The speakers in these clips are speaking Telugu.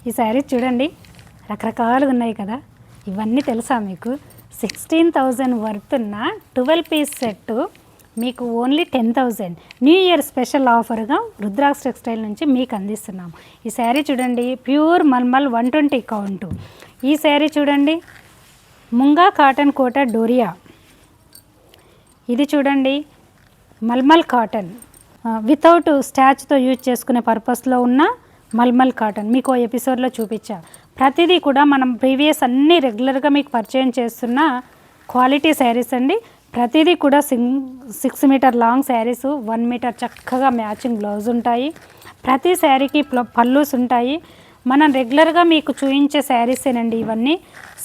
ఈ శారీ చూడండి, రకరకాలుగా ఉన్నాయి కదా. ఇవన్నీ తెలుసా మీకు? 16,000 వర్త్ ఉన్న 12 పీస్ సెట్ మీకు ఓన్లీ 10,000 న్యూ ఇయర్ స్పెషల్ ఆఫర్గా రుద్రాక్ష టెక్స్టైల్ నుంచి మీకు అందిస్తున్నాము. ఈ శారీ చూడండి, ప్యూర్ మల్మల్ 120 కౌంట్. ఈ శారీ చూడండి, ముంగా కాటన్ కోట డోరియా. ఇది చూడండి, మల్మల్ కాటన్ వితౌట్ స్టాచ్తో యూజ్ చేసుకునే పర్పస్లో ఉన్న మల్మల్ కాటన్. మీకు ఎపిసోడ్లో చూపించా. ప్రతిదీ కూడా మనం ప్రీవియస్ అన్నీ రెగ్యులర్గా మీకు పరిచయం చేస్తున్న క్వాలిటీ శారీస్ అండి. ప్రతిదీ కూడా 6 మీటర్ లాంగ్ శారీస్, 1 మీటర్ చక్కగా మ్యాచింగ్ బ్లౌజ్ ఉంటాయి. ప్రతి శారీకి పల్లూస్ ఉంటాయి. మనం రెగ్యులర్గా మీకు చూపించే శారీసేనండి ఇవన్నీ.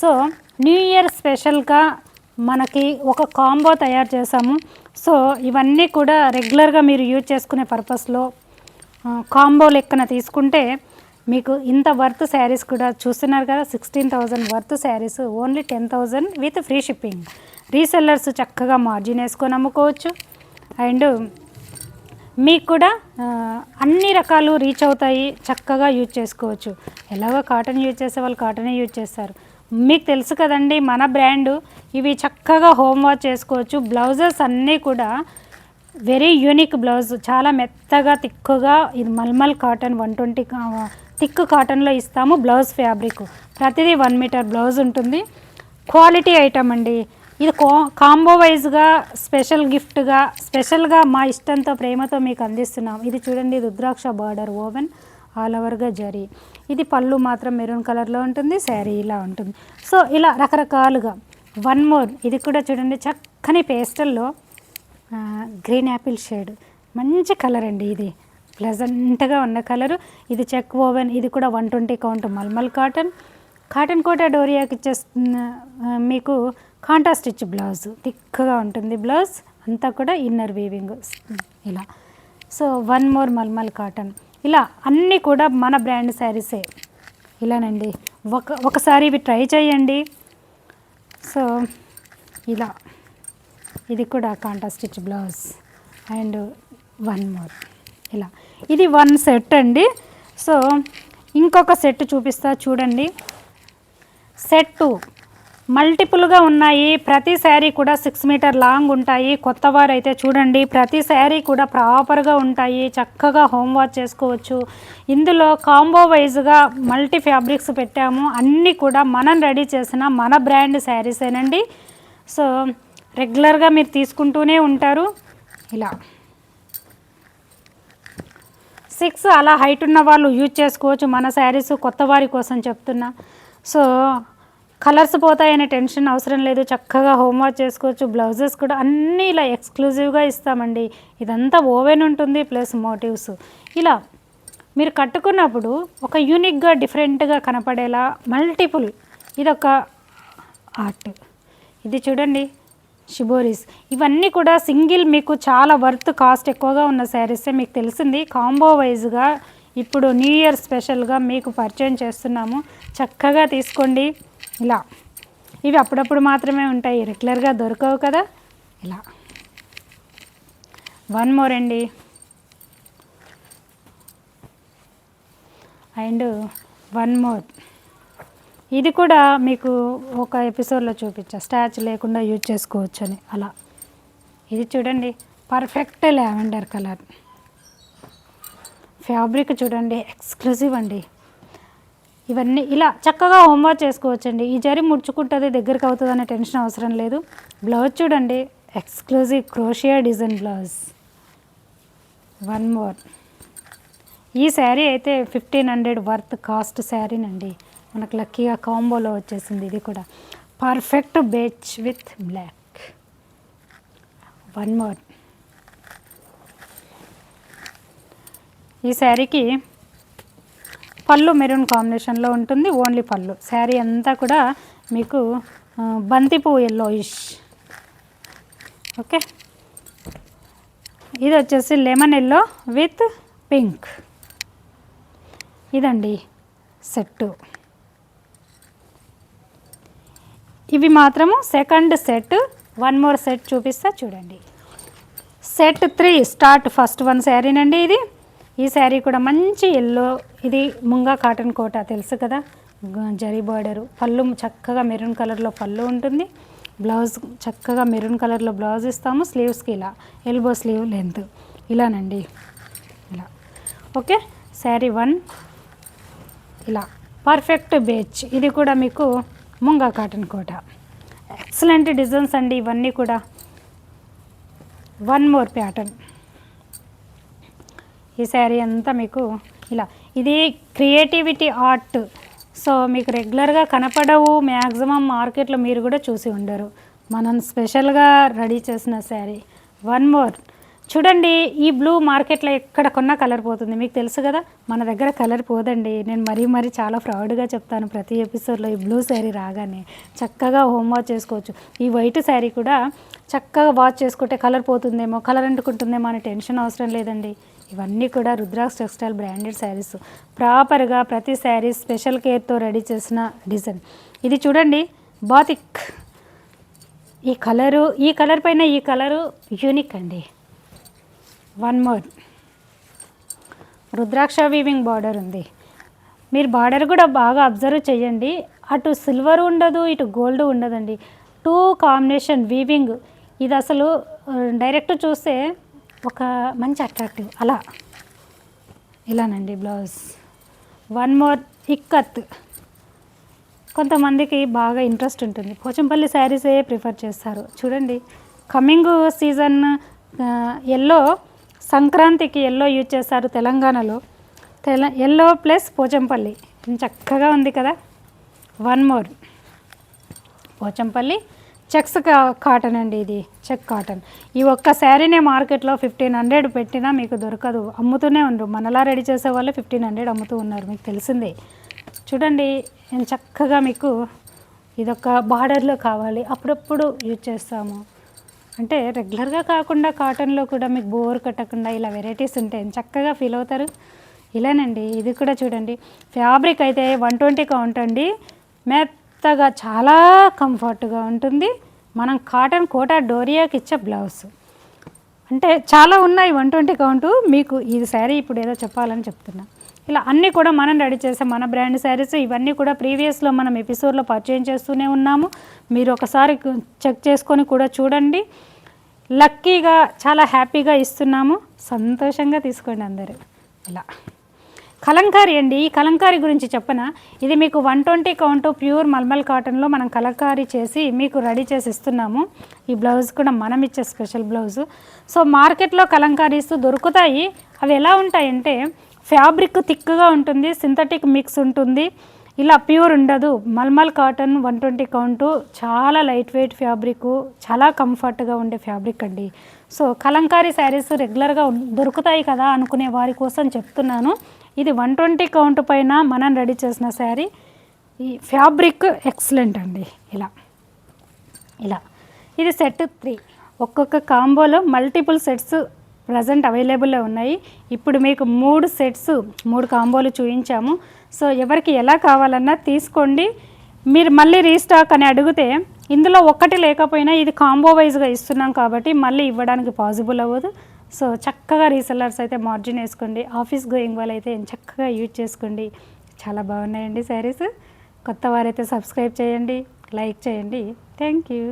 సో న్యూ ఇయర్ స్పెషల్గా మనకి ఒక కాంబో తయారు చేసాము. సో ఇవన్నీ కూడా రెగ్యులర్గా మీరు యూజ్ చేసుకునే పర్పస్లో కాంబో లెక్కన తీసుకుంటే మీకు ఇంత వర్త్ శారీస్ కూడా చూస్తున్నారు కదా. 16,000 worth saris only 10,000 with free shipping. Resellers చక్కగా మార్జిన్ వేసుకొని అమ్ముకోవచ్చు. అండ్ మీకు కూడా అన్ని రకాలు రీచ్ అవుతాయి, చక్కగా యూజ్ చేసుకోవచ్చు. ఎలాగో కాటన్ యూజ్ చేసే వాళ్ళు కాటనే యూజ్ చేస్తారు. మీకు తెలుసు కదండి మన బ్రాండు. ఇవి చక్కగా హోమ్ వాష్ చేసుకోవచ్చు. బ్లౌజెస్ అన్నీ కూడా వెరీ యూనిక్ బ్లౌజ్, చాలా మెత్తగా తిక్కుగా. ఇది మల్మల్ కాటన్ 120 థిక్ కాటన్లో ఇస్తాము. బ్లౌజ్ ఫ్యాబ్రిక్ ప్రతిదీ 1 మీటర్ బ్లౌజ్ ఉంటుంది. క్వాలిటీ ఐటమ్ అండి ఇది. కాంబో వైజ్గా స్పెషల్ గిఫ్ట్గా స్పెషల్గా మా ఇష్టంతో ప్రేమతో మీకు అందిస్తున్నాం. ఇది చూడండి, రుద్రాక్ష బార్డర్ ఓవెన్ ఆల్ ఓవర్గా జరీ. ఇది పళ్ళు మాత్రం మెరూన్ కలర్లో ఉంటుంది, శారీ ఇలా ఉంటుంది. సో ఇలా రకరకాలుగా. వన్ మోర్, ఇది కూడా చూడండి, చక్కని పేస్టల్లో గ్రీన్ యాపిల్ షేడ్, మంచి కలర్ అండి. ఇది ప్లెజెంట్గా ఉన్న కలరు. ఇది చెక్ ఓవెన్. ఇది కూడా 120 count malmal cotton. Cotton Kota డోరియాకి ఇచ్చేస్తున్న మీకు కాంటా స్టిచ్ బ్లౌజ్, థిక్గా ఉంటుంది బ్లౌజ్ అంతా కూడా ఇన్నర్ వీవింగ్ ఇలా. So one more malmal cotton. ఇలా అన్నీ కూడా మన బ్రాండ్ శారీసే ఇలానండి. ఒకసారి ఇవి ట్రై చేయండి. సో ఇలా ఇది కూడా kantha stitch blouse and one more ఇలా. ఇది 1 సెట్ అండి. సో ఇంకొక సెట్ చూపిస్తా చూడండి. సెట్ మల్టిపుల్గా ఉన్నాయి. ప్రతి శారీ కూడా 6 మీటర్ లాంగ్ ఉంటాయి. కొత్త వారు అయితే చూడండి, ప్రతి శారీ కూడా ప్రాపర్గా ఉంటాయి. చక్కగా హోమ్ వాష్ చేసుకోవచ్చు. ఇందులో కాంబో వైజ్గా మల్టీ ఫ్యాబ్రిక్స్ పెట్టాము. అన్నీ కూడా మనం రెడీ చేసిన మన బ్రాండ్ శారీసేనండి. సో రెగ్యులర్గా మీరు తీసుకుంటూనే ఉంటారు. ఇలా 6 అలా హైట్ ఉన్న వాళ్ళు యూజ్ చేసుకోవచ్చు మన శారీస్. కొత్త వారి కోసం చెప్తున్నా. సో కలర్స్ పోతాయనే టెన్షన్ అవసరం లేదు. చక్కగా హోమ్ వాష్ చేసుకోవచ్చు. బ్లౌజెస్ కూడా అన్నీ ఇలా ఎక్స్క్లూజివ్గా ఇస్తామండి. ఇదంతా ఓవెన్ ఉంటుంది ప్లస్ మోటివ్స్. ఇలా మీరు కట్టుకున్నప్పుడు ఒక యూనిక్గా డిఫరెంట్గా కనపడేలా మల్టిపుల్. ఇదొక ఆర్ట్. ఇది చూడండి, షిబోరీస్. ఇవన్నీ కూడా సింగిల్ మీకు చాలా వర్త్ కాస్ట్ ఎక్కువగా ఉన్న శారీసే. మీకు తెలిసింది కాంబో వైజ్గా ఇప్పుడు న్యూ ఇయర్ స్పెషల్గా మీకు పరిచయం చేస్తున్నాము. చక్కగా తీసుకోండి. ఇలా ఇవి అప్పుడప్పుడు మాత్రమే ఉంటాయి, రెగ్యులర్గా దొరకవు కదా. ఇలా వన్ మోర్ అండి. అండ్ వన్ మోర్, ఇది కూడా మీకు ఒక ఎపిసోడ్లో చూపించా, స్టాచ్ లేకుండా యూజ్ చేసుకోవచ్చు అని. అలా ఇది చూడండి, పర్ఫెక్ట్ లావెండర్ కలర్. ఫ్యాబ్రిక్ చూడండి, ఎక్స్క్లూజివ్ అండి. ఇవన్నీ ఇలా చక్కగా హోమ్ వాష్ చేసుకోవచ్చండి. ఈ జరీ ముడుచుకుంటుంది, దగ్గరికి అవుతుంది అనే టెన్షన్ అవసరం లేదు. బ్లౌజ్ చూడండి, exclusive crochet design blouse. One more. ఈ శారీ అయితే 1500 వర్త్ కాస్ట్ శారీనండి. మనకు లక్కీగా కాంబోలో వచ్చేసింది. ఇది కూడా పర్ఫెక్ట్ బేచ్ విత్ బ్లాక్. One more. ఈ శారీకి పళ్ళు మెరూన్ కాంబినేషన్లో ఉంటుంది, ఓన్లీ పళ్ళు. శారీ అంతా కూడా మీకు బంతిపూ ఎల్లోయిష్. ఓకే, ఇది వచ్చేసి లెమన్ ఎల్లో విత్ పింక్. ఇదండి సెట్టు. ఇవి మాత్రము second set. One more set చూపిస్తా చూడండి. Set 3 start. ఫస్ట్ 1 శారీనండి ఇది. ఈ శారీ కూడా మంచి ఎల్లో, ఇది ముంగా కాటన్ కోట తెలుసు కదా, జరీ బార్డరు, పళ్ళు చక్కగా మెరూన్ కలర్లో పళ్ళు ఉంటుంది, బ్లౌజ్ చక్కగా మెరూన్ కలర్లో బ్లౌజ్ ఇస్తాము, స్లీవ్స్కి ఇలా ఎల్బో స్లీవ్ లెంత్ ఇలానండి, ఇలా. ఓకే, శారీ 1 ఇలా పర్ఫెక్ట్ బేచ్, ఇది కూడా మీకు ముంగా కాటన్ కోట. ఎక్సలెంట్ డిజైన్స్ అండి ఇవన్నీ కూడా. 1 మోర్ ప్యాటర్న్. ఈ శారీ అంతా మీకు ఇలా, ఇది క్రియేటివిటీ ఆర్ట్. సో మీకు రెగ్యులర్గా కనపడవు, మ్యాక్సిమం మార్కెట్లో మీరు కూడా చూసి ఉండరు. మనం స్పెషల్గా రెడీ చేసిన శారీ. 1 మోర్ చూడండి, ఈ బ్లూ మార్కెట్లో ఎక్కడ కొన్నా కలర్ పోతుంది, మీకు తెలుసు కదా. మన దగ్గర కలర్ పోదండి. నేను మరీ చాలా ప్రౌడ్గా చెప్తాను ప్రతి ఎపిసోడ్లో. ఈ బ్లూ శారీ రాగానే చక్కగా హోమ్ వాష్ చేసుకోవచ్చు. ఈ వైట్ శారీ కూడా చక్కగా వాష్ చేసుకుంటే కలర్ పోతుందేమో, కలర్ అంటుకుంటుందేమో అని టెన్షన్ అవసరం లేదండి. ఇవన్నీ కూడా రుద్రాక్ష టెక్స్టైల్ బ్రాండెడ్ శారీస్. ప్రాపర్గా ప్రతి శారీ స్పెషల్ కేర్తో రెడీ చేసిన డిజైన్. ఇది చూడండి, బాతిక్. ఈ కలర్ పైన ఈ కలరు యూనిక్ అండి. 1 మోర్ రుద్రాక్ష వీవింగ్ బార్డర్ ఉంది. మీరు బార్డర్ కూడా బాగా అబ్జర్వ్ చేయండి. అటు సిల్వర్ ఉండదు, ఇటు గోల్డ్ ఉండదండి. 2 కాంబినేషన్ వీవింగ్. ఇది అసలు డైరెక్ట్ చూస్తే ఒక మంచి అట్రాక్టివ్. అలా ఇలానండి బ్లౌజ్. 1 మోర్ ఇక్కత్. కొంతమందికి బాగా ఇంట్రెస్ట్ ఉంటుంది, పోచంపల్లి శారీసే ప్రిఫర్ చేస్తారు. చూడండి, కమింగ్ సీజన్ ఎల్లో, సంక్రాంతికి ఎల్లో యూజ్ చేస్తారు తెలంగాణలో. ఎల్లో ప్లస్ పోచంపల్లి చక్కగా ఉంది కదా. 1 మోర్ పోచంపల్లి చెక్స్ కాటన్ అండి, ఇది చెక్ కాటన్. ఈ ఒక్క శారీనే మార్కెట్లో 1500 పెట్టినా మీకు దొరకదు, అమ్ముతూనే ఉండరు. మనలా రెడీ చేసే వాళ్ళు 1500 అమ్ముతూ ఉన్నారు, మీకు తెలిసిందే. చూడండి, నేను చక్కగా మీకు ఇదొక బార్డర్లో కావాలి, అప్పుడప్పుడు యూజ్ చేస్తాము. అంటే రెగ్యులర్గా కాకుండా కాటన్లో కూడా మీకు బోర్ కట్టకుండా ఇలా వెరైటీస్ ఉంటాయి, చక్కగా ఫీల్ అవుతారు. ఇలానండి, ఇది కూడా చూడండి, ఫ్యాబ్రిక్ అయితే 120 కౌంట్ అండి. మెత్తగా చాలా కంఫర్ట్గా ఉంటుంది. మనం కాటన్ కోట డోరియాకి ఇచ్చే బ్లౌజ్. అంటే చాలా ఉన్నాయి 120 కౌంటు. మీకు ఈ శారీ ఇప్పుడు ఏదో చెప్పాలని చెప్తున్నా. ఇలా అన్నీ కూడా మనం రెడీ చేసే మన బ్రాండ్ శారీస్. ఇవన్నీ కూడా ప్రీవియస్లో మనం ఎపిసోడ్లో పర్చేజ్ చేస్తూనే ఉన్నాము. మీరు ఒకసారి చెక్ చేసుకొని కూడా చూడండి. లక్కీగా చాలా హ్యాపీగా ఇస్తున్నాము, సంతోషంగా తీసుకోండి అందరూ. ఇలా కలంకారీ అండి. ఈ కలంకారీ గురించి చెప్పనా, ఇది మీకు 120 కౌంట్ ప్యూర్ మల్మల్ కాటన్లో మనం కలంకారీ చేసి మీకు రెడీ చేసి ఇస్తున్నాము. ఈ బ్లౌజ్ కూడా మనం ఇచ్చే స్పెషల్ బ్లౌజు. సో మార్కెట్లో కలంకారీస్ దొరుకుతాయి. అవి ఎలా ఉంటాయంటే ఫ్యాబ్రిక్ థిక్గా ఉంటుంది, సింథటిక్ మిక్స్ ఉంటుంది, ఇలా ప్యూర్ ఉండదు. మల్మల్ కాటన్ 120 కౌంటు, చాలా లైట్ వెయిట్ ఫ్యాబ్రిక్, చాలా కంఫర్ట్గా ఉండే ఫ్యాబ్రిక్ అండి. సో కలంకారీ శారీస్ రెగ్యులర్గా దొరుకుతాయి కదా అనుకునే వారి కోసం చెప్తున్నాను. ఇది 120 కౌంట్ పైన మనం రెడీ చేసిన శారీ. ఈ ఫ్యాబ్రిక్ ఎక్సలెంట్ అండి. ఇలా ఇది సెట్ 3. ఒక్కొక్క కాంబోలో మల్టిపుల్ సెట్స్ ప్రజెంట్ అవైలబుల్లో ఉన్నాయి. ఇప్పుడు మీకు 3 సెట్స్ 3 కాంబోలు చూపించాము. సో ఎవరికి ఎలా కావాలన్నా తీసుకోండి. మీరు మళ్ళీ రీస్టాక్ అని అడిగితే ఇందులో ఒక్కటి లేకపోయినా ఇది కాంబో వైజ్గా ఇస్తున్నాం కాబట్టి మళ్ళీ ఇవ్వడానికి పాసిబుల్ అవ్వదు. సో చక్కగా రీసెల్లర్స్ అయితే మార్జిన్ వేసుకోండి, ఆఫీస్ గోయింగ్ వాళ్ళు అయితే చక్కగా యూజ్ చేసుకోండి. చాలా బాగున్నాయండి శారీస్. కొత్త వారైతే సబ్స్క్రైబ్ చేయండి, లైక్ చేయండి. Thank you.